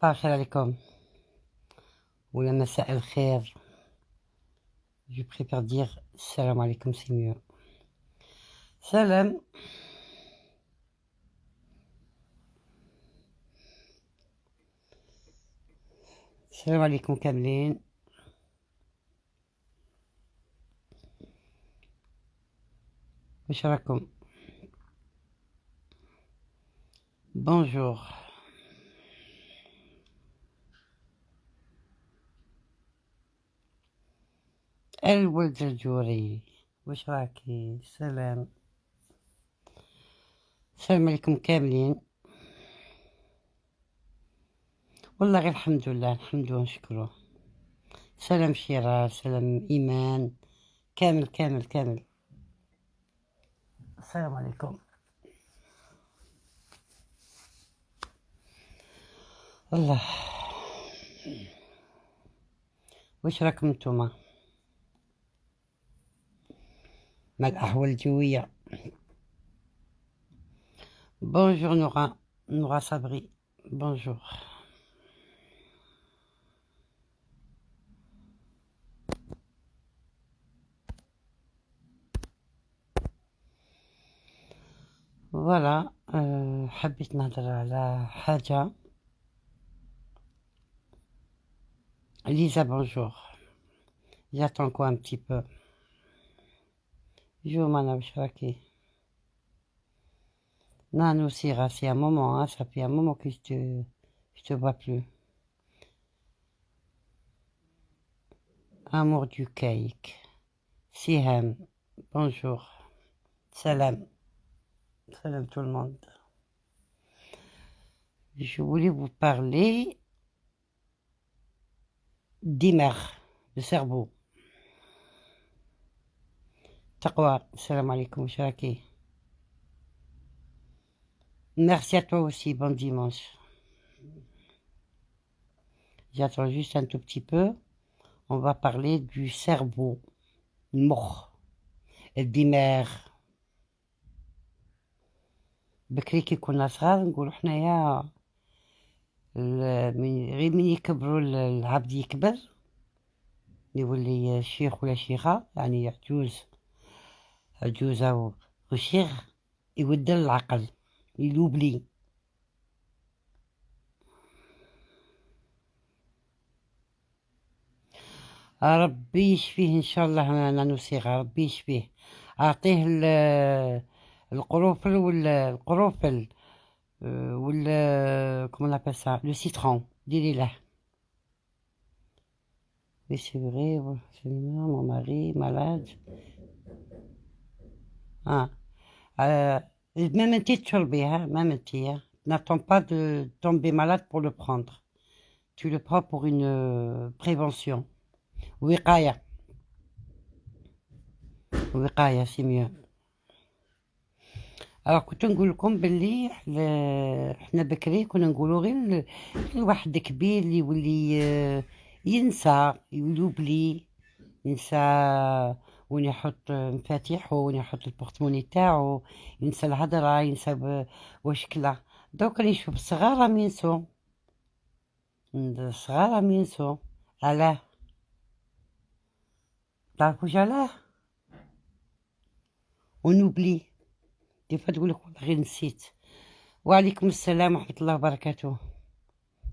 صباح الخير عليكم ولا مساء الخير. Je préfère dire salam alaikum, c'est mieux. Salam. Salam alaikum كاملين. واش راكم؟ Bonjour. الولد الجوري واش راكي؟ سلام. السلام عليكم كاملين. والله غير الحمد لله، الحمد لله نشكره. سلام شيرا، سلام إيمان، كامل كامل كامل. السلام عليكم. الله، واش راكم نتوما مع الأحوال الجوية؟ بونجور نورا، نورا صبري، بونجور. فوالا حبيت نهضر على حاجة. Lisa, bonjour. J'attends quoi un petit peu. Jo, Mana, واش راكي؟ Non, Syrah, c'est un moment, hein, ça fait un moment que je te vois plus. Amour du cake. Siham, bonjour. Salam. Salam tout le monde. Je voulais vous parler d'Imer, le cerveau. Taqwa, salam alaikum, sharaki. Merci à toi aussi, bon dimanche. J'attends juste un tout petit peu. On va parler du cerveau. المخ، الدماغ. بكري كي كنا صغار نقولو حنايا غير من يكبروا العبد يكبر يولي شيخ ولا شيخة، يعني عجوزة وشيخ، يودر العقل، يلوبلي. ربي يشفيه ان شاء الله. نانو صغار ربي يشفيه، اعطيه القروفل والقروفل comment on appelle ça, le citron, dis-le là. Oui, c'est vrai, c'est mon mari malade. Ah. Même un تشربي، hein, même un hein. N'attends pas de tomber malade pour le prendre. Tu le prends pour une prévention. وقاية، وقاية c'est mieux. كنت نقول لكم باللي احنا بكري كنا نقولوا غير الواحد كبير اللي يولي ينسى، يلوبلي، ينسى وين يحط مفاتيحه، وين يحط البورتموني تاعو، ينسى الهضره، ينسى واش كلا. دوك راني نشوف الصغار راهم ينسوا، الصغار راهم ينسوا. علاه؟ تعرفوش علاه؟ ونوبلي دي فوا تقولك والله غير نسيت. وعليكم السلام ورحمة الله وبركاته.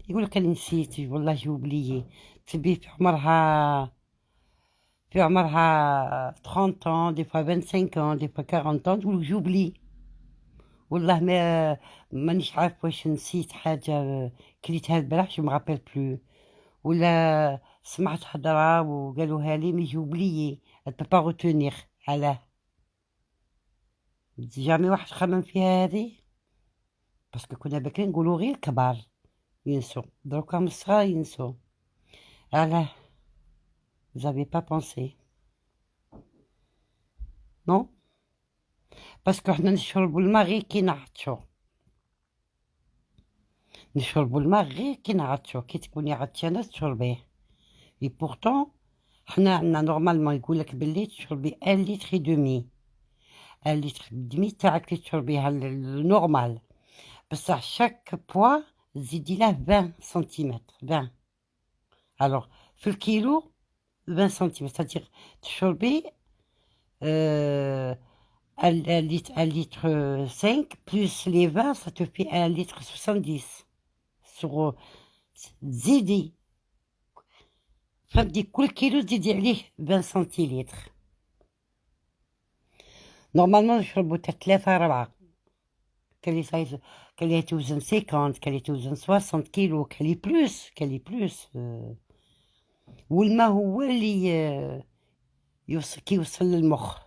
يقولك أنا نسيت والله جوبليي. تبي في عمرها 30 ans، دي فوا 25 ans، دي فوا 40 ans، تقولك جوبلي. والله مانيش عارف واش نسيت حاجة كليتها البارح، جو مغابيل بلو، ولا سمعت هضرة وقالوها لي مي جوبليي، ات با روتونيغ. علاه؟ جامي واحد خمم فيها هذه، باسكو كنا بكري نقولو غير كبار ينسوا، دروكا من الصغار ينسوا. علاه؟ زافي با بونسي؟ نو، باسكو حنا نشربو الماء غير كي نعطشو، نشربو الماء غير كي نعطشو، كي تكوني عطشانة تشربيه. اي بورتون حنا عندنا نورمالمون يقولك باللي تشربي 1 لتر دومي، 1 لتر دمي تاعك اللي تشربيها النورمال، بصح شاك بوا تزيدي له 20 سنتيمتر 20. الوغ في الكيلو 20 سنتيمتر، c'est-à-dire تشربي un litre 5 plus les 20 ça te fait 1 litre 70 sur تزيدي فهمتي كل كيلو تزيدي عليه 20 سنتيلتر. نورمالمون نشربو تا 3 4، كاين اللي توزن 50، كاين اللي توزن 60 كيلو، كاين اللي بلوس والما هو اللي كيوصل للمخ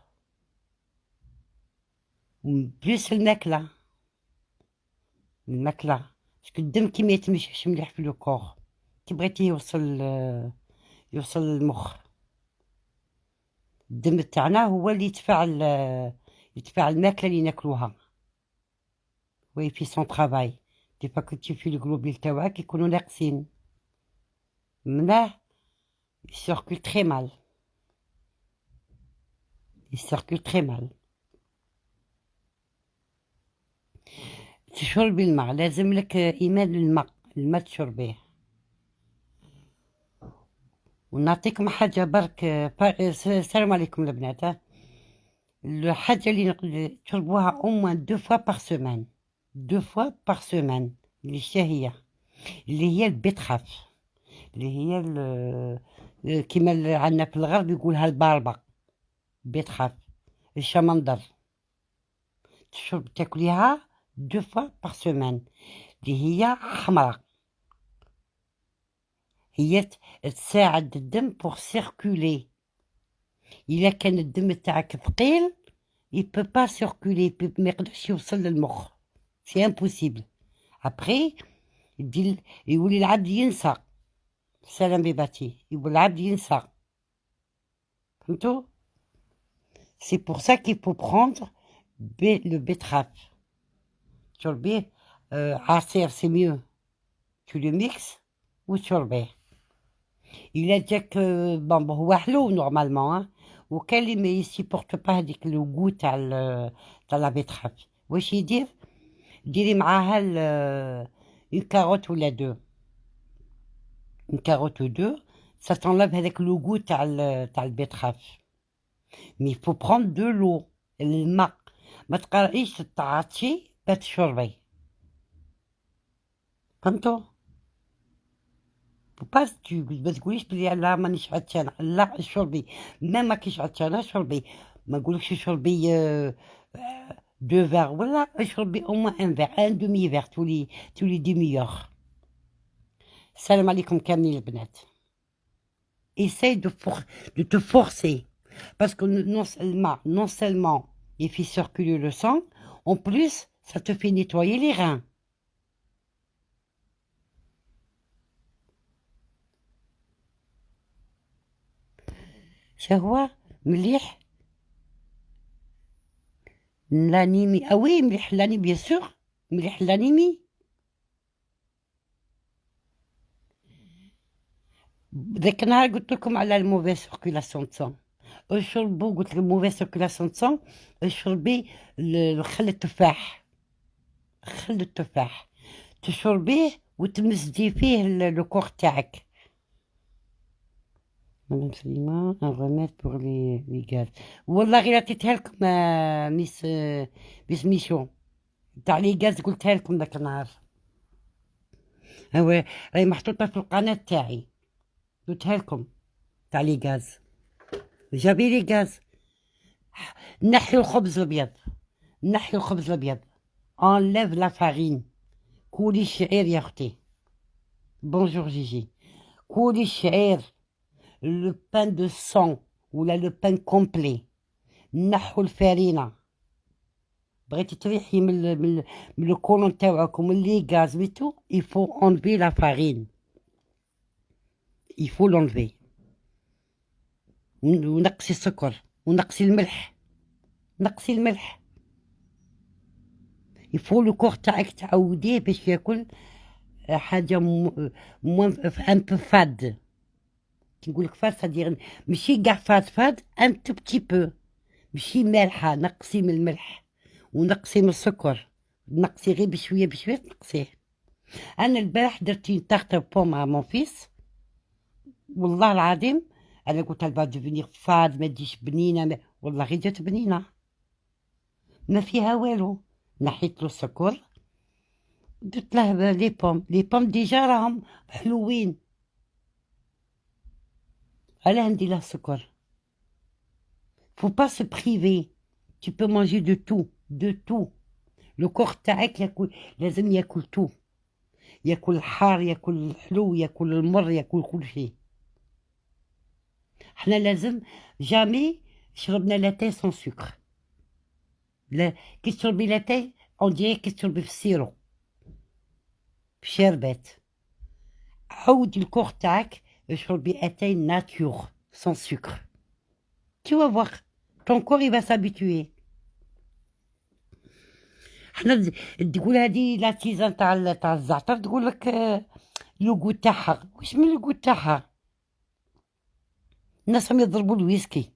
بلوس الماكلة باسكو الدم كي ما يتمشيش مليح في لو كور، كي بغيتيه يوصل للمخ. الدم تاعنا هو اللي يدفع الماكلة اللي ناكلوها. وي في سون طرافاي دي فوا كنتي في الجلوبيل تاعك يكونوا ناقصين مناه يسيركول تري مال تشربي الماء، لازم لك إيمان الماء تشربيه. ونعطيكم حاجة برك، السلام عليكم البنات. الحاجة اللي تشربوها أوموان 2 fois par semaine اللي هي البيتخاف، اللي هي كيما عندنا في الغرب يقولها الباربة، بيتخاف الشمندر. تاكليها 2 fois par semaine، اللي هي حمراء، هي تساعد الدم بور سيركولي. إلا كان الدم تاعك ثقيل يبو با سيركولي، ما يقدرش يوصل للمخ، سي امبوسيبل. ابري يولي العبد ينسى، سلام بيباتي، يولي العبد ينسى، فهمتو؟ سي بور سا كي فو بروندر لو بيتراف، تشربيه عصير سي ميو، تو لو ميكس وتشربيه. إلا جاك بون هو حلو نورمالمون، وكاين اللي ما يسيبورت با هذيك لو غو تاع لا بيتراف، واش يدير؟ ديري معاها اون كاروت ولا دو، اون كاروت و دو، سا تنلف هذاك لو غو تاع البيتراف. مي فو بروند دو لو، الماء، ما تقرأيش تعطشي با تشربي، فهمتو؟ با ما تقوليش بلي لا مانيش عطشانة، لا شربي، ما ماكيش عطشانة شربي، ما نقولكش شربي 2 فيغ، ولا اشربي او موان 1 فيغ، ان دومي فيغ تولي ديمي اور. السلام عليكم كاملين البنات. Essaye de te forcer, parce que الماء non seulement il fait circuler le sang, en plus ça te fait nettoyer les reins. شهوة مليح l'anime. Ah oui, مليح l'anime bien sûr، مليح l'anime. ذاك النهار قلت لكم على الموفيز سيركيلاسيون سون، اشربوا، قلت لكم موفيز سيركيلاسيون سون، اشربي خل التفاح، تشربيه وتمزجي فيه لو كور تاعك. مدام سليمة ان روميد بور لي غاز، والله غير عطيتها لكم ميس ميشو تاع لي غاز، قلتها لكم ذاك النهار، هو راهي محطوطة في القناة تاعي، قلتها لكم تاع لي غاز. جابي لي غاز، نحيو الخبز الابيض، انليف لا فارين، كولي الشعير يا اختي. بونجور جيجي، كولي الشعير، لو بان دو سون ولا لو بان كومبلي، نحو الفارينة. بغيتي تريحي من لو كولون تاوعك ومن لي غاز ميتو، يفو اونلفي لا فارين، يفو لونلفي، ونقصي السكر ونقصي الملح، يفو لو كور تاعك تعوديه باش ياكل حاجة موان ان بو فاد. كي نقولك فاد صدير ماشي كاع فاد ان تو بتي بو، ماشي مالحة، نقصي من الملح ونقصي من السكر، نقصي غير بشوية تنقصيه. أنا البارح درت une tarte aux pommes à mon fils. والله العظيم أنا قلت elle va devenir fade ما تجيش بنينة والله غير جات بنينة ما فيها والو. نحيت له السكر درت له لي بوم ديجا راهم حلوين. علاه ندير له السكر؟ faut pas se priver. tu peux manger de tout. لو كور تاعك ياكل، لازم ياكل تو، ياكل الحار ياكل الحلو ياكل المر ياكل كل شيء. احنا لازم جامي شربنا لاتاي سون سكر. لا كي تشربي لاتاي اون ديريك كي تشربي في السيرو بشربات. عودي الكور تاعك اشربي اتاي ناتور سون سكر. tu vas voir ton corps il va s'habituer. حنا تقول هذه لا تيزان تاع الزعتر تقول لك لوغو تاعها، واش من لوغو تاعها؟ الناس راهم يضربوا الويسكي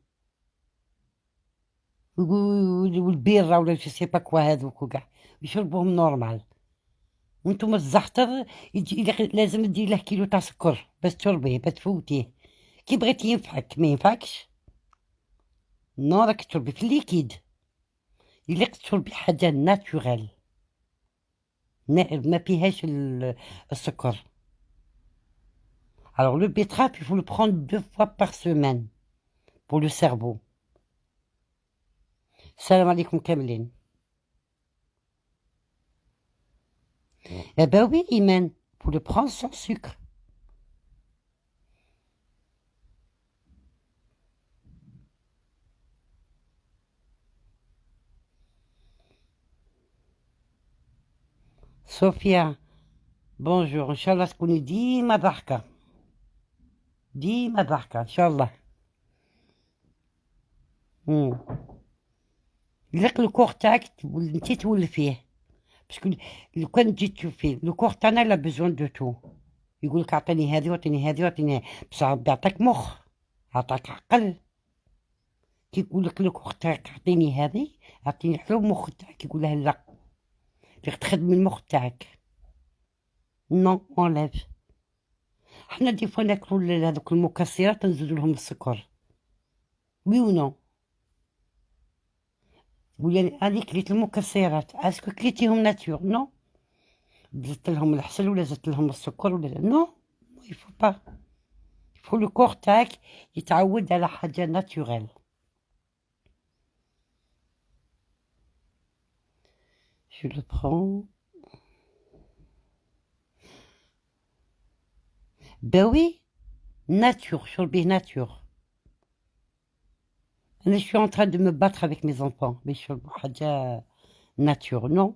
والبيرة ولا جو سي با كوا هذوك وكاع يشربوهم نورمال. وانتم الزعتر لازم دير له كيلو تاع سكر باش تشربيه باش تفوتيه. كي بغيتي ينفعك ما ينفعكش. نو راك تشربي في الليكيد. يليق تشربي حاجة ناتوريل ما فيهاش السكر. Alors le betterave, il faut le prendre 2 fois par semaine pour le cerveau. Salam alaikum كاملين. Eh ben oui, Imen, faut le prendre sans sucre. Sophia, bonjour. Inch'Allah تكوني ديما ضحكة. ديما ضحكة إن شاء الله. يليق الكور تاعك انتي تولفيه. باسكو لو كان تجي تشوفي لو كور تاعنا لا بيزوان دو تو. يقولك عطيني هذه واعطيني هذه واعطيني بصح ربي عطاك مخ، عطاك عقل. كي يقولك لو كور تاعك عطيني هذه عطيني حلو المخ تاعك يقول لها لا تخدمي المخ تاعك. نو اونليف. حنا دي فوا ناكلو هذوك المكسرات نزيدو لهم السكر. وي و نو؟ ولا هذيك كليت المكسرات اسكو كليتيهم ناتور؟ نو. زدت لهم الحسل ولا زدت لهم السكر ولا نو. يفو با. يفو لو كور تاعك يتعود على حاجة ناتوريل. Je le prends. Ben oui, nature, شربيه nature. أنا je suis en train de me battre avec mes enfants باش يشربوا حاجة nature. non.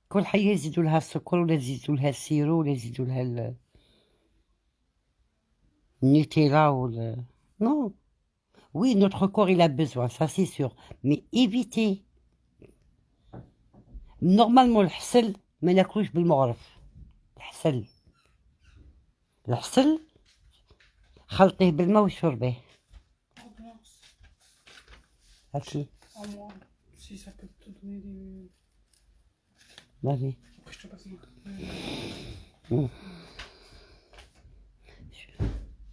كل حاجة يزيدوا لها السكر ولا يزيدوا لها السيرو ولا يزيدوا لها النوتيلا ولا non. Oui, notre corps il a besoin, ça c'est sûr. Mais évitez. Normalement الحسل ما ناكلوش بالمغرف. الحسل خلطيه بالماء وشربيه. هاكي. Si ça peut te donner des... Vas-y. Après, je te passe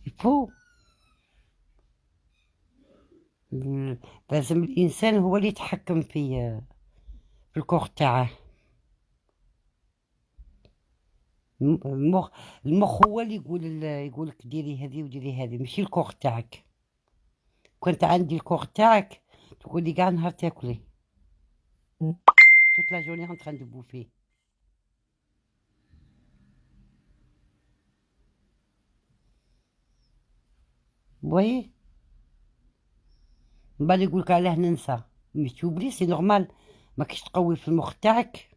Il faut. لازم الإنسان هو اللي يتحكم في الكور تاعه. المخ هو اللي يقولك ديري هذه وديري هذه ماشي الكور تاعك. كنت عندي الكور تاعك تقول لي كاع نهار تاكلي toute la journée en train de bouffer. voyez. من بعد يقولك علاه ننسى مي توبلي سي نورمال. ماكش تقوي في المخ تاعك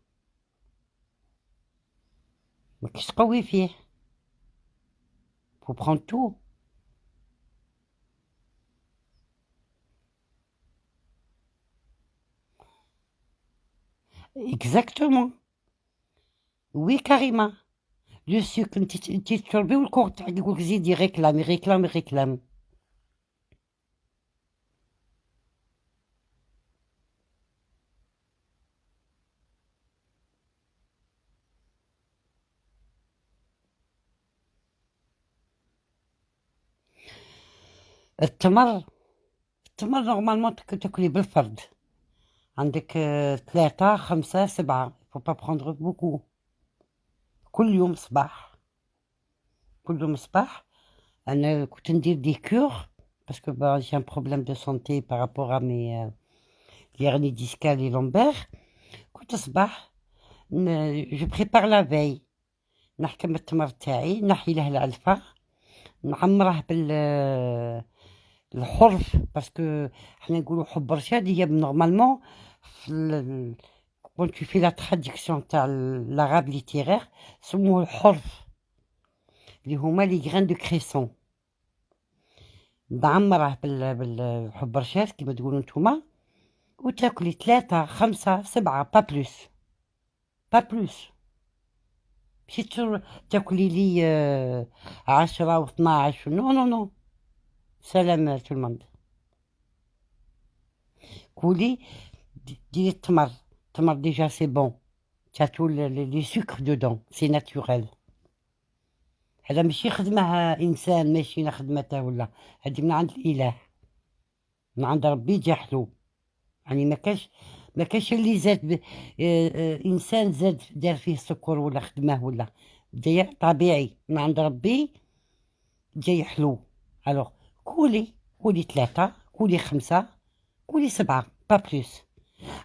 ماكش تقوي فيه. faut prendre tout. exactement. oui carrément. le sucre انتي تشربي والكور تاعك يقولك زيدي ريكلامي ريكلامي ريكلام. التمر التمر نورمالمون تاكلي بالفرد، عندك 3 5 7 faut pas prendre beaucoup. كل يوم صباح، كل يوم صباح. أنا كنت ندير دي كور باسكو j'ai un problème de santé par rapport à mes hernies discales et lombaires. كنت صباح je prépare la veille، نحكم التمر تاعي، نحي له العلفة، نعمره الحرف باسكو حنا نقولوا حب رشاد هي نورمالمون quand tu fais la traduction تاع l'arabe littéraire سموه الحرف اللي هما لي غران دو كريسون. نعمره بالحب رشاد كيما تقولوا نتوما، وتاكلي 3 5 7 با بلوس، با بلوس. ماشي تاكلي لي 10 و12. نو نو نو، سلام تو الموند. كولي ديري التمر، التمر ديجا سي بون، تاتو لي سكر دودون، سي ناتوريل. هذا ماشي خدمه انسان، ماشي خدمته ولا، هذه من عند الاله، من عند ربي جا حلو. يعني ما كاش اللي زاد انسان زاد دار فيه سكر ولا خدمه ولا، جاي طبيعي من عند ربي جاي حلو. الوغ كولي 3 كولي 5 كولي 7 با بلوس.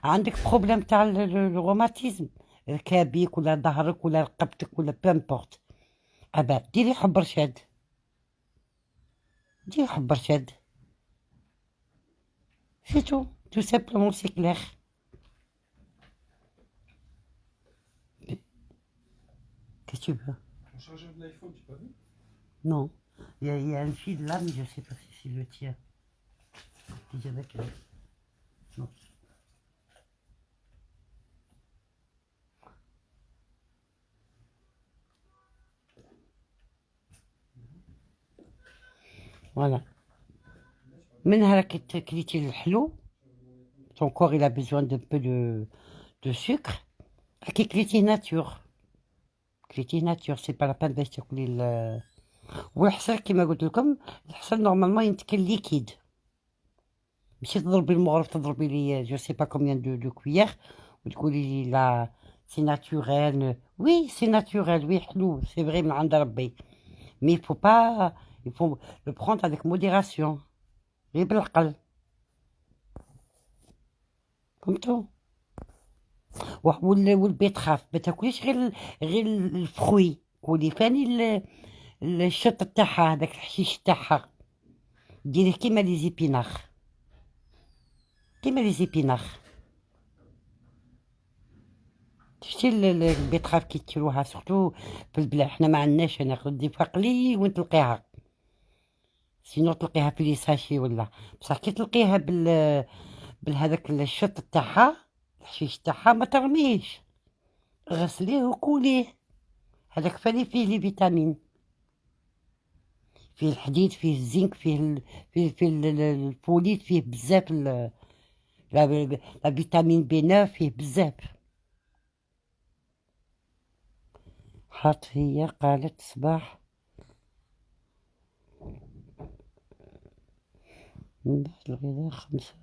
عندك بروبليم تاع الروماتيزم، ركابيك ولا ظهرك ولا رقبتك ولا بامبورت، ابا ديري حب رشاد، ديري حب رشاد، سي tout simplement, c'est clair. Qu'est-ce que tu veux? Mon chargeur de l'iPhone, tu pas vu? Non, il y a un fil là, mais je sais pas si c'est le tien. Dis avec non. Voilà. منها راك كليتي الحلو، ton corps il a besoin d'un peu de sucre. راكي كليتي ناتور، كليتي ناتور، سي با لا بان باش تاكلي والحصير كيما قلت لكم. الحصير نورمالمون ينتكل ليكيد، ماشي تضربي المغرب تضربي لي جو سي با كوميان دو كويير وتقولي لي لا سي ناتوريل. وي سي ناتوريل، وي حلو سي فري من عند ربي، مي فو با il faut le prendre avec modération، غير بالعقل، فهمتوا؟ والبيتخاف ما تاكليش غير الفخوي، كولي فاني الشط تاعها، هذاك الحشيش تاعها، ديريه كيما لي زيبيناخ، كيما لي زيبيناخ. شتي البيتخاف كي تشروها سورتو في البلاد، حنا ما عندناش ناخذ دي فوا قليل وين تلقيها، سينو تلقيها في لي ساشي ولا، بصح كي تلقيها بالهذاك الشط تاعها، الحشيش تاعها ما ترميش، غسليه وكوليه، هذاك فاني فيه لي فيتامين، فيه الحديد، فيه الزنك، فيه الفوليت، فيه بزاف لا فيتامين بي 9 فيه بزاف. حاط هي قالت صباح من بعد الغذاء 5.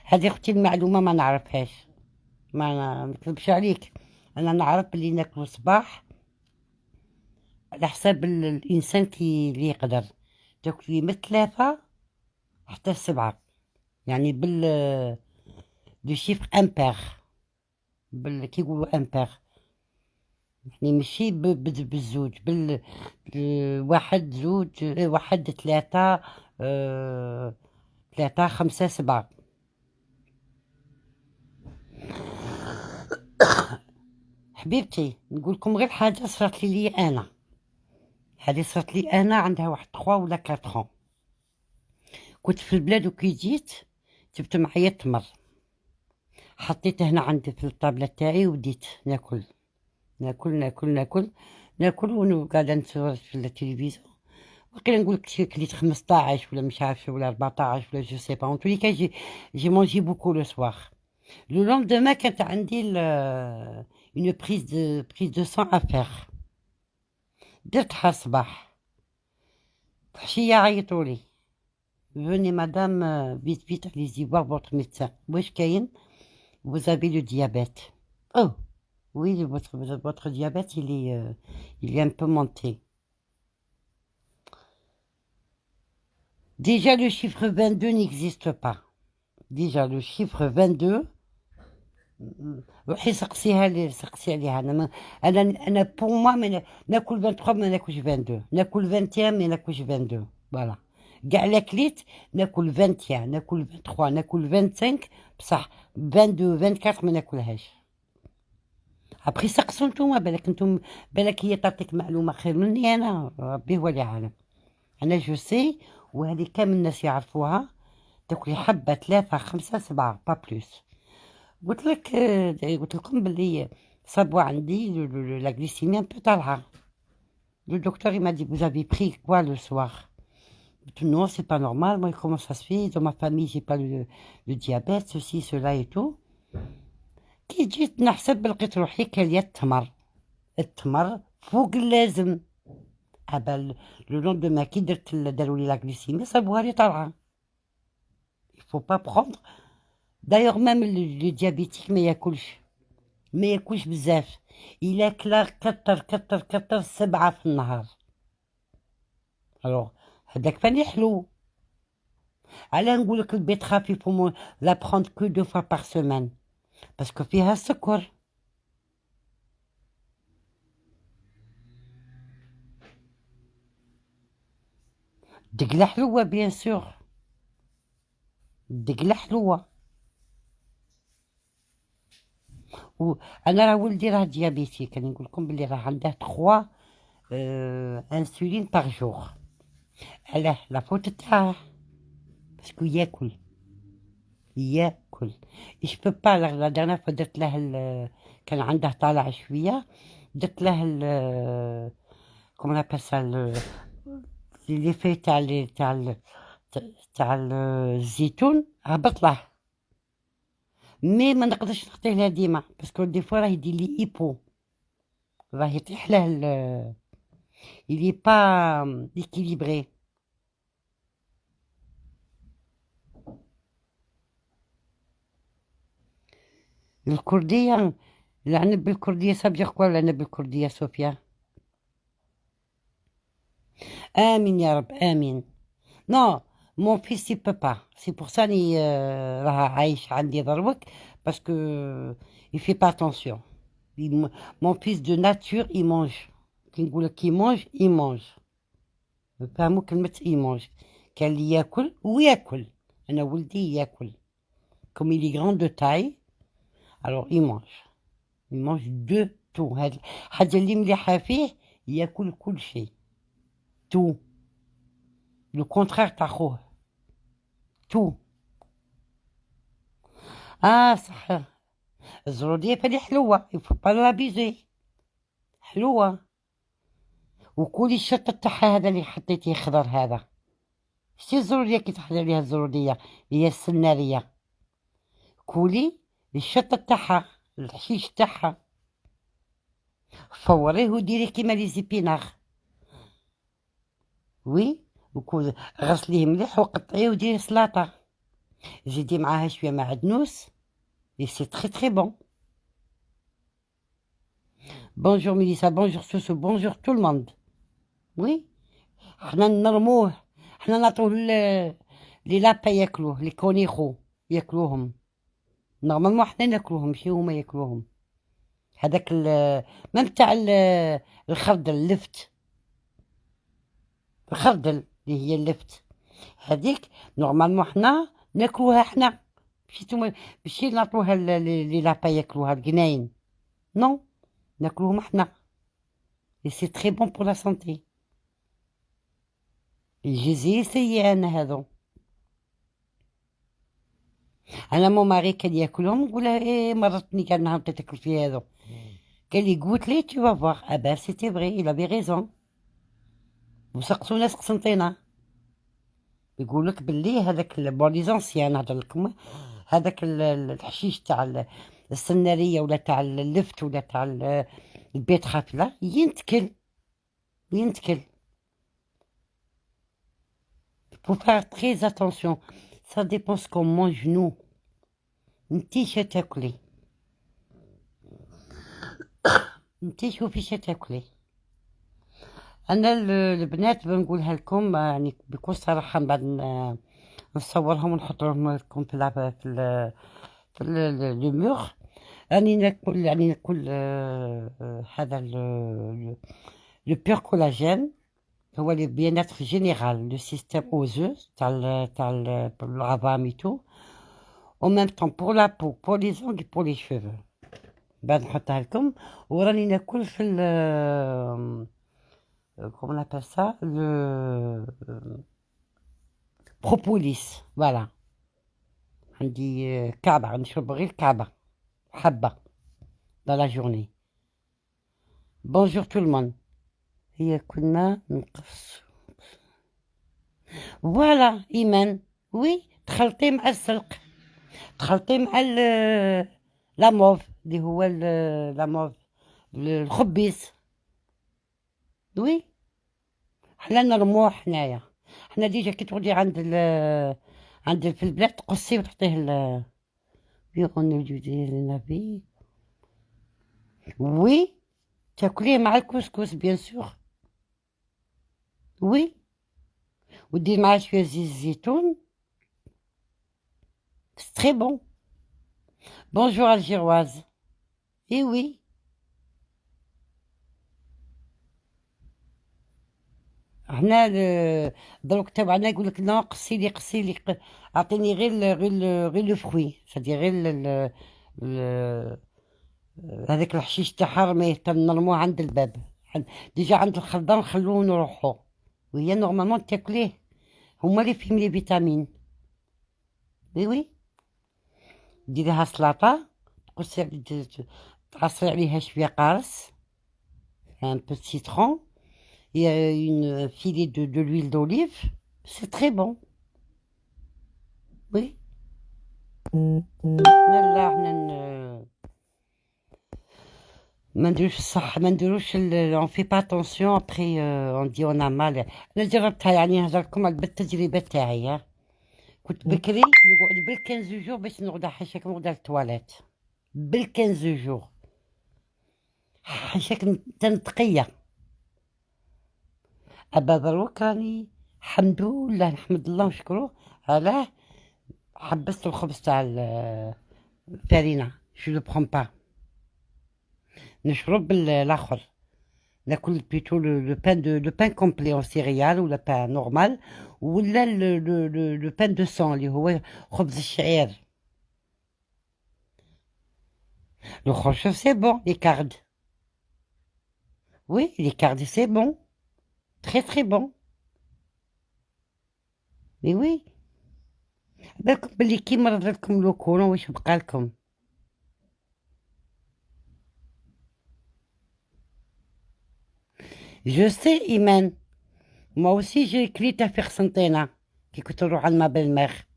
هذه اختي المعلومه ما نعرفهاش، ما نكذبش عليك، انا نعرف بلي ناكلو صباح على حساب الانسان كي اللي يقدر، تاكلي من 3 حتى 7، يعني دو شيفر امبير، كي يقولوا امبير، يعني ماشي بالزوج، واحد زوج، واحد 3 3 5 7. حبيبتي نقولكم غير حاجه صارت لي انا، هذه صارت لي انا عندها واحد 3 ولا 4 ans. كنت في البلاد وكي جيت جبت معايا تمر، حطيته هنا عندي في الطابله تاعي وبديت ناكل ناكل ناكل ناكل ناكل، وانا قاعده نتفرج في التلفزيون، وقيلا نقول لك كليت 15 ولا مش عارفه ولا 14 ولا جو سي با، اون تولي كا جي مونجي بوكو لو سوار. لو لوندومان كانت عندي اون بريز دو سان افير، درتها الصباح العشية عيطولي venez madame vite vite allez-y voir votre médecin واش كاين vous avez le diabète oh oui votre diabète il est un peu monté déjà le chiffre 22 n'existe pas déjà le chiffre 22 روحي سقسي عليها انا بور موا ناكل 23 ما ناكلش 22 ناكل 21 ما ناكلش 22 فوالا كاع لا كليت ناكل 21 ناكل 23 ناكل 25 بصح 22 24 ما ناكلهاش ابخي سقسوا نتوما بالك هي تعطيك معلومه خير مني انا ربي هو اللي عالم انا جو سي وهذه كامل الناس يعرفوها تاكلي حبه 3 5 7 با بلوس قلت لكم باللي صابوا عندي لا glycémie un peu طالعه le docteur il m'a dit vous avez pris quoi le soir non c'est pas normal moi comment ça se fait dans ma famille j'ai pas le diabète ceci cela et tout كي جيت نحسب لقيت روحي كالية التمر فوق اللازم ابا لو لوندوما كي درت داروا لي لا glycémie صابوها لي طالعه il faut pas prendre d'ailleurs même le diabétique ما ياكلش بزاف الا كلا كتر 7 في النهار الوغ هذاك فاني حلو علاه نقولك البيت خفيف faut la prendre que 2 fois par semaine باسكو فيها السكر الدقلة حلوة بيان سور الدقلة حلوة انا راه ولدي راه ديابيتيك انا نقول لكم بلي راه عنده 3 انسولين باغ جور علاه لا فوت تاعه باسكو ياكل ايش بو با لا دانا درت له كان عنده طالع شويه درت له كومون ابل سا لي في تاع الزيتون هبط له مي ما نقدرش نعطيه لها ديما باسكو دي فوا راه يدير لي ايبو راه يطيح له il est pas équilibré الكردية العنب بالكردية صابجة كوا العنب بالكردية صوفيا آمين يا رب آمين نو مون فيس il peut pas c'est pour ça راني راه عايش عندي دروك باسكو il fait pas attention mon fils de nature il mange كي نقولك كي mange il mange فهموا كلمة il mange كان اللي ياكل وياكل أنا ولدي ياكل comme il est grand de taille alors il mange de tout هاد الحاجة اللي مليحة فيه ياكل كل شيء tout le contraire تاع خوه tout صح الزرودية فالي حلوة يفو با لابيزي حلوة وكولي الشطة تاعها هذا اللي حطيتيه خضر هذا شتي الزرودية كي تحضر ليها الزرودية هي السنارية كولي الشطة تاعها الحشيش تاعها فوريه وديريه كيما لي زيبيناغ وي وكل غسليه مليح وقطعيه وديري سلاطة زيدي معاها شوية معدنوس et c'est très très bon. Bonjour Mélissa, bonjour Soussou, bonjour tout le monde. Oui حنا نرموه حنا نعطوه لي لابا ياكلوه لي كونيخو ياكلوهم نورمالمون حنا ناكلوهم ماشي هما ياكلوهم هذاك ميم تاع الخردل اللفت الخردل اللي هي اللفت هذيك نورمالمون حنا ناكلوها حنا ماشي نعطوها لي لابا ياكلوها القناين نو ناكلوهم حنا et c'est très bon pour la santé الجزير سيء انا هذو انا مو ماري كان ياكلهم نقولها ايه مرتني كان نهار تاكل في هذو قال لي قلت لي tu vas voir ah ben c'était vrai il avait raison وسقسوا ناس قسنطينه يقول لك باللي هذاك بولي زونسيان نهضر لكم هذاك الحشيش تاع السناريه ولا تاع اللفت ولا تاع البيت خافله ينتكل faut faire très attention. Ça dépend ce qu'on mange, nous. انتي شتاكلي انتي شوفي شتاكلي. انا البنات بنقولها لكم يعني بكل صراحه، من بعد نصورهم ونحطهم لكم في لو مور. راني ناكل، يعني ناكل هذا لو بيور كولاجين، هو لي بياناتر جينيرال لو سيستيم اوزو تاع العظام تو، en même temps pour la peau, pour les ongles et pour les cheveux. بعد نحطها لكم. وراني ناكل في comment on appelle ça, le propolis. Voilà. عندي كعبة، نشرب غير كعبة حبة dans la journée. Bonjour tout le monde. هي كنا نقص. Voilà إيمان. Oui تخلطي مع السلق، تخلطي مع لا موف اللي هو لا موف الخبيز. وي حنا نرموه حنايا، حنا ديجا كي تغدي عند في البلاد تقصيه وتعطيه يغن الجدير النبي. وي تاكليه مع الكسكس بيان سور. وي ودير معاه شويه زيت الزيتون. C'est très bon. Bonjour Algéroise. Eh oui. هنا دروك تبعنا يقول لك نو قصي لي اعطيني غير لو فروي، سادي غير هذاك الحشيش تاعها رميه نرموه عند الباب، ديجا عند الخضار نخلوه نروحو، وهي نورمالمون تاكليه، هما اللي فيهم لي فيتامين. وي وي ديريها سلطه، تعصري عليها شويه قارص، un peu de citron. Il y a une filet de l'huile d'olive. C'est très bon. Oui. لا حنا ما نديروش الصح، ما نديروش on fait pas attention après on dit on a mal. انا جربتها، يعني نهضر لكم بالتجربه تاعي. كنت بكري نقعد بال15 جور باش نغدا حاشاك نغدا للتواليت، بال15 جور حاشاك تنتقيه. أبا دروك راني الحمد لله نحمد الله ونشكروه علاه حبست الخبز تاع الفارينة. جو لو بخون با، نشرب الاخر، ناكل بلوتو لو بان كومبلي اون سيريال ولا بان نورمال، ولا لو بان دو سون اللي هو خبز الشعير. لو خرشوف سي بون، لي كارد. وي لي كارد سي بون، très très bon. Mais oui. بالكم بلي كي مرض لكم لو كولون واش بقى لكم؟ جو سي ايمان، moi aussi j'ai كليت في قسنطينة كي كنت نروح عند ما بالمير،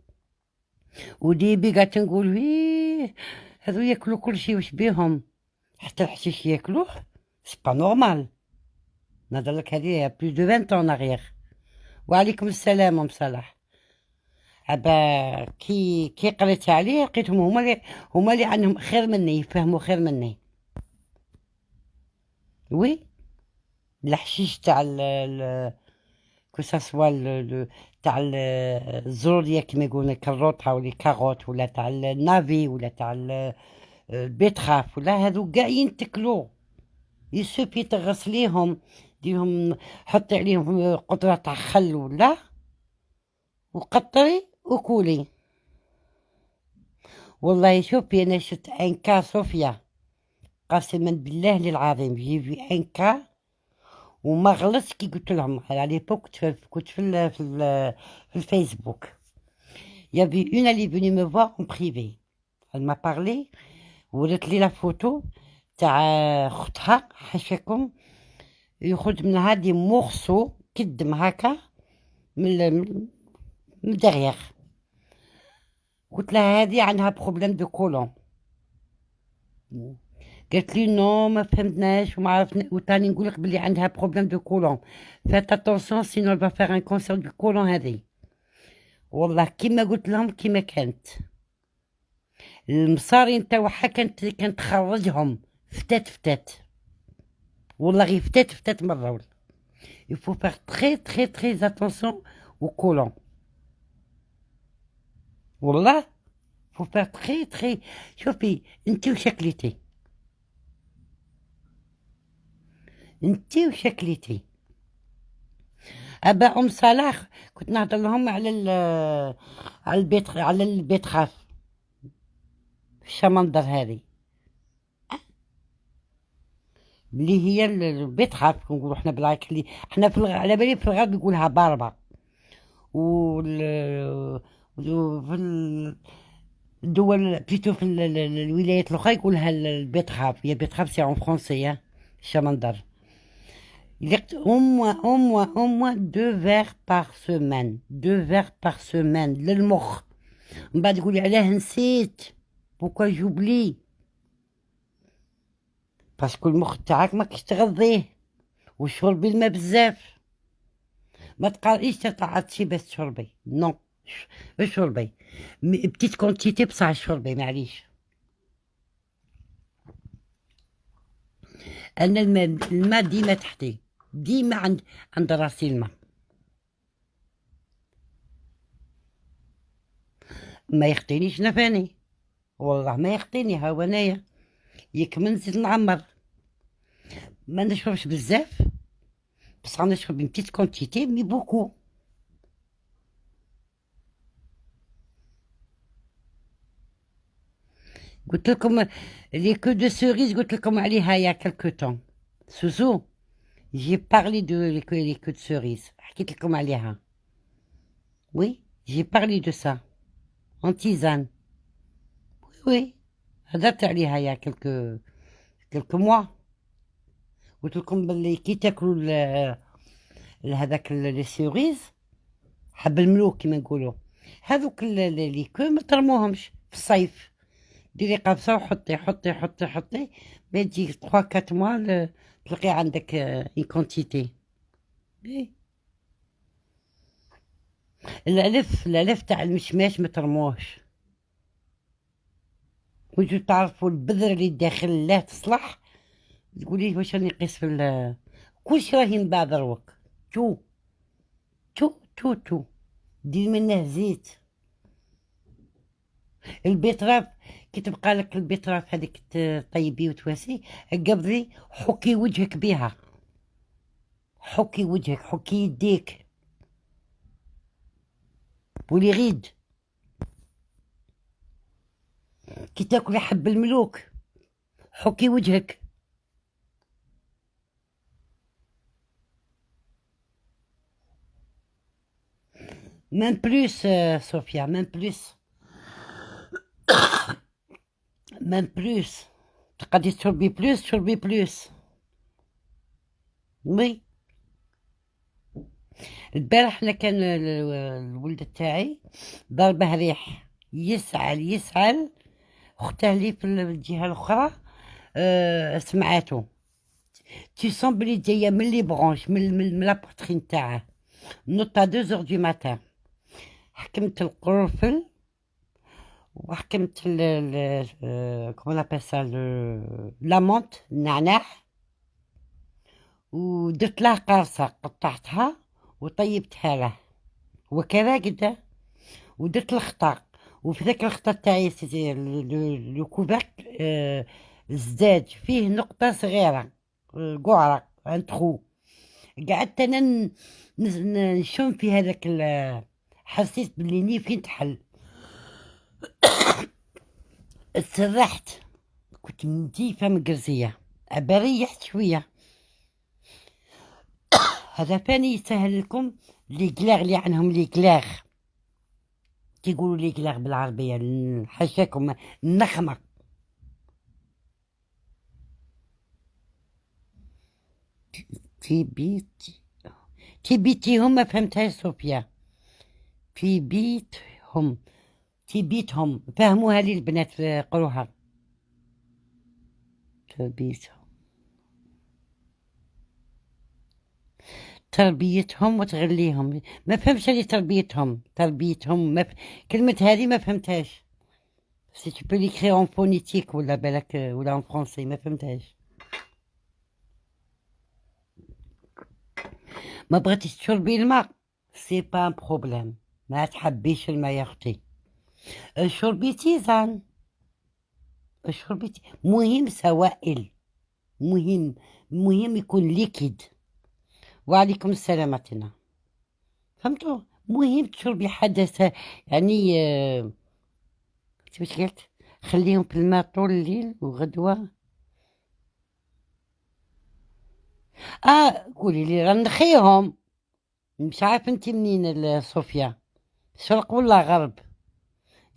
وديبي قاعدة نقول ويه هذو ياكلوا كلشي واش بيهم، حتى الحشيش ياكلوه، سي با نورمال. نهضرلك هذه بلوس دو 20 ans en arrière. وعليكم السلام ام صلاح. أبا كي قريت عليه لقيتهم هما اللي عندهم خير مني، يفهموا خير مني. وي الحشيش تاع كو ساسوا تاع الزرودية كيما يقولون الكروطة ولا كاروت، ولا تاع النافي، ولا تاع البيتخاف، ولا هذو كاع ينتكلو. يسوبي تغسليهم، ديهم حطي عليهم قطرة تاع خل ولا، وقطري وكولي. والله شوفي انا شفت ان كا صوفيا، قسما بالله العظيم جي في ان كا وما غلطت كي قلت لهم على ليبوك. كنت في الفيسبوك. Il y avait une elle est venue me voir en privé. Elle m'a parlé ورت لي لا فوتو تاع اختها حاشاكم يخرج منها دي مورسو كدم هكا من دغيغ. قلت لها هذه عندها بروبليم دو كولون. قالت لي نو ما فهمتناش وما عرفنا، وثاني نقول لك بلي عندها بروبليم دو كولون. فات اتونسيون سينو با فير ان كونسير دو كولون هذه. والله كيما قلت لهم كيما كانت المصاري نتاوعها كانت تخرجهم فتات فتات، والله غير فتات فتات مرة ولا. il faut faire très très très attention aux collants والله. faut faire très très. شوفي انتي وشكلتي، انتي وشكلتي. ابا ام صلاح كنت نهضر لهم على البيت خاف الشمندر هذه اللي هي البيت خاف نقولوا احنا بالعكس، اللي احنا على بالي في الغرب يقولها باربه، وفي الدول بليتو في الولايات الاخرى يقولها البيت خاف. هي بيت خاف سي اون فرونسي الشمندر. au moins 2 verres par semaine، 2 verres par semaine للمخ. من بعد تقولي علاه نسيت، بوكا جوبلي، باسكو المخ تاعك ماكش تغذيه، وشربي الماء بزاف. ما تقاليش تعطشي بس تشربي، نو اشربي بتيت كونتيتي بصح شربي معليش. انا الماء ديما تحتي، ديما عند راسي الماء. ما يخطينيش نفاني، والله ما يخطيني. هاو انايا ياك من نزيد نعمر، ما نشربش بزاف بصح نشرب une petite quantité مي بوكو. قلت لكم لي كو دو سوريز، قلت لكم عليها يا كالكو طون. سوسو جي بارلي دو لي كو دو سوريز، حكيت لكم عليها. وي جي بارلي دو سا اون تيزان. وي هدرت عليها يا كالكو موا. قلت لكم باللي كي تاكلوا هذاك لي سوريز حب الملوك كيما نقولوا، هذوك لي كو ما ترموهمش في الصيف. ديري قابسه وحطي حطي حطي حطي، ما تجي 3 4 موا تلقي عندك اون كونتيتي. الالف تاع المشماش ما ترموهش. وانتو تعرفوا البذر اللي داخل لا تصلح، تقولي واش راني نقيس في كلشي راهي نباع دروك. تو تو تو تو دير منه زيت. البيتراف كي تبقى لك البيتراف هذيك طيبي وتواسي، قبضي حكي وجهك بها، حكي وجهك، حكي يديك بولي غيد. كي تاكل حب الملوك حكي وجهك. مام بلوس صوفيا، مام بلوس، مام بلوس. تقدري تشربي بلوس، تشربي بلوس. وي البارح انا كان الولد تاعي ضربه ريح، يسعل يسعل، اختها اللي في الجهه الاخرى سمعاتو. تي سون بلي جايه من لي برونش، من لابورترين تاعه، نوض 2 دو ماتان. حكمت القرنفل وحكمت كومون ابل سا لامونت، النعناع، ودرت له قارصه قطعتها وطيبتها له وكذا، ودرت الخطا. وفي ذاك الخطا تاعي لو كوفرك الزاج فيه نقطة صغيرة، قعرة ان تخو. قعدت انا نشم في هذاك حسيت بلي نيفي تحل. تسرحت، كنت نزيفة مقرزية، أبا ريحت شوية. هذا ثاني يسهل لكم لي كلاغ اللي عنهم لي كلاغ، كيقولوا لي كلاغ بالعربية، حاشاكم النخمة. في بيتهم ما فهمتهاش صوفيا. في بيتهم، في بيتهم فهموها لي البنات قروها. في بيتهم تربيتهم وتغليهم. ما فهمتش هذه تربيتهم كلمة هذه ما فهمتهاش. سي تو بو ليكري اون فونيتيك ولا بالك ولا اون فرونسي ما فهمتهاش. ما بغيتيش تشربي الماء سي با ان بروبليم، ما تحبيش الماء يا اختي، شربي تيزان، مهم سوائل، مهم يكون ليكيد. وعليكم السلامتنا. فهمتوا؟ مهم تشربي حاجة يعني كيفاش قلت، خليهم في الماء طول الليل وغدوة. قولي لي رنخيهم. مش عارف انت منين صوفيا، شرق ولا غرب؟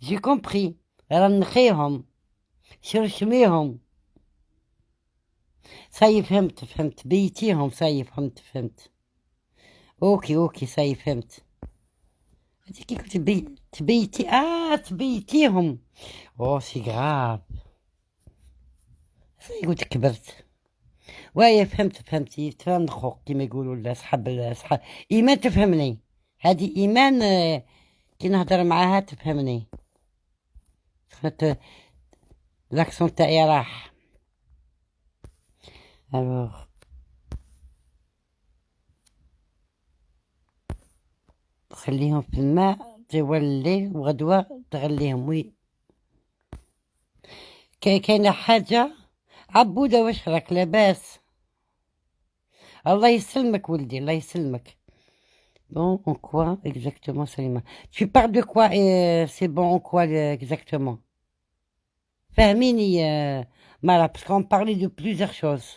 جي كومبري، رنخيهم، شرشميهم. صاي فهمت بيتيهم. صاي فهمت. اوكي صاي فهمت. هذيك كي كنت تبيتيهم. سي غراف. صاي قلت كبرت. وايا فهمتي تفرنخو كيما يقولوا صحاب ايمان تفهمني. هذه ايمان كي نهضر معاها تفهمني. لاكسون تاعي راح. الوغ خليهم في الماء طوال الليل وغدوة تغليهم. وي كاينة حاجة عبودة، واش راك لاباس؟ الله يسلمك ولدي، الله يسلمك. Bon, en quoi exactement, Salima? Tu parles de quoi c'est bon en quoi exactement? Fahmini, Mara, parce qu'on parlait de plusieurs choses.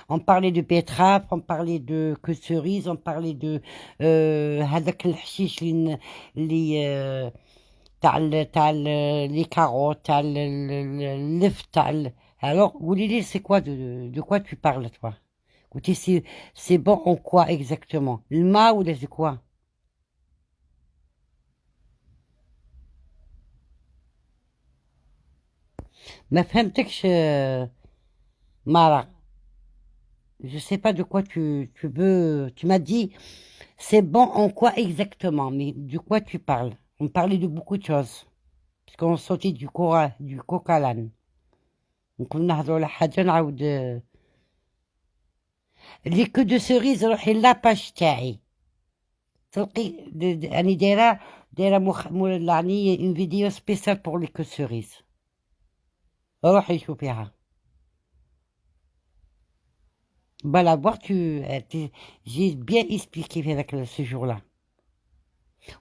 On parlait de betterave, on parlait de que cerise, on parlait de هذاك الحشيش اللي تاع les carottes, تاع اللف تاع alors قولي لي c'est quoi de quoi tu parles toi? Écoutez, c'est bon en quoi exactement? الماء ولا c'est quoi? ما فهمتكش مارا. Je sais pas de quoi tu veux. Tu m'as dit, c'est bon en quoi exactement, mais de quoi tu parles? On parlait de beaucoup de choses. Parce qu'on sautait du coq à l'âne. Donc on a la حاجة نعاود. Les queues de cerise روحي لاباج تاعي. تلقي راني دايرة يعني une vidéo spéciale pour les queues de cerise. روحي شوفيها. Va la voir, j'ai bien expliqué avec ce jour-là.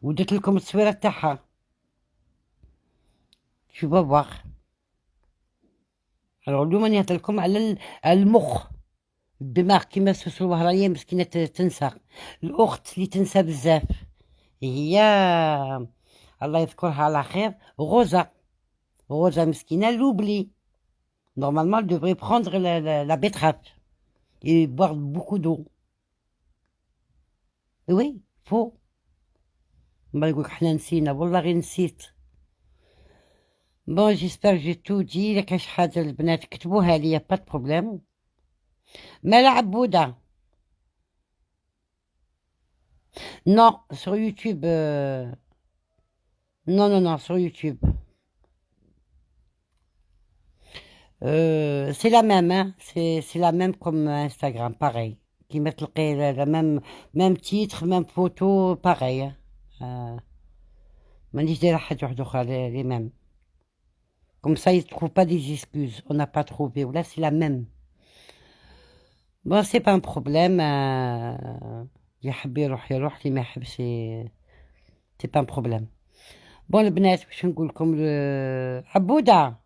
ودرت لكم التصويرة تاعها. Tu vas voir. Alors اليوم راني نهضر لكم على المخ، الدماغ كيما سوسو راهي مسكينة تنسى. الأخت اللي تنسى بزاف هي الله يذكرها على خير غوزة مسكينة لوبلي. Normalement, elle devrait prendre la betterave et boire beaucoup d'eau. Oui, faux. ما يقولك حنا نسينا، والله غير نسيت. بون جيسبر جي تو دي. إلا كاين شي حاجة البنات كتبوها ليا با دو بروبليم. مالا عبودة؟ نو سور يوتيوب. Non, sur YouTube. C'est la même, hein. C'est la même comme Instagram, pareil. Qui mettent la même titre, même photo, pareil. مانيش دايرة حاجة واحدة أخرى les mêmes. Comme ça, ils ne trouvent pas des excuses. On n'a pas trouvé. Ou là, c'est la même. Bon, c'est pas un problème. يحب يروح اللي ما يحبش c'est pas un problème. Bon البنات باش نقول لكم عبودة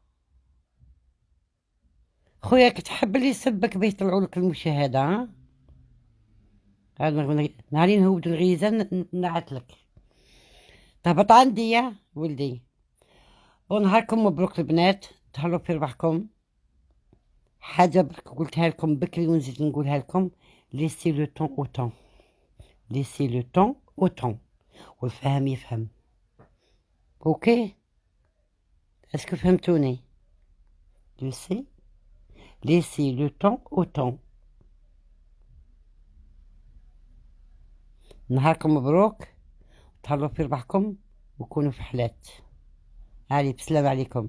خويا كتحب اللي يسبك بيه يطلعوا لك المشاهدة. نهارين نهود الغيزة نعت لك تهبط عندي يا ولدي. ونهاركم مبروك البنات، تهلاو في ربحكم. حاجة برك قلتها لكم بكري ونزيد نقولها لكم. laissez le temps au temps. laissez le temps au temps. والفهم يفهم. اوكي اسكو فهمتوني؟ laissez le temps au temps. نهاركم مبروك، تهلاو في ربحكم وكونوا في حلات. علي بسلام عليكم.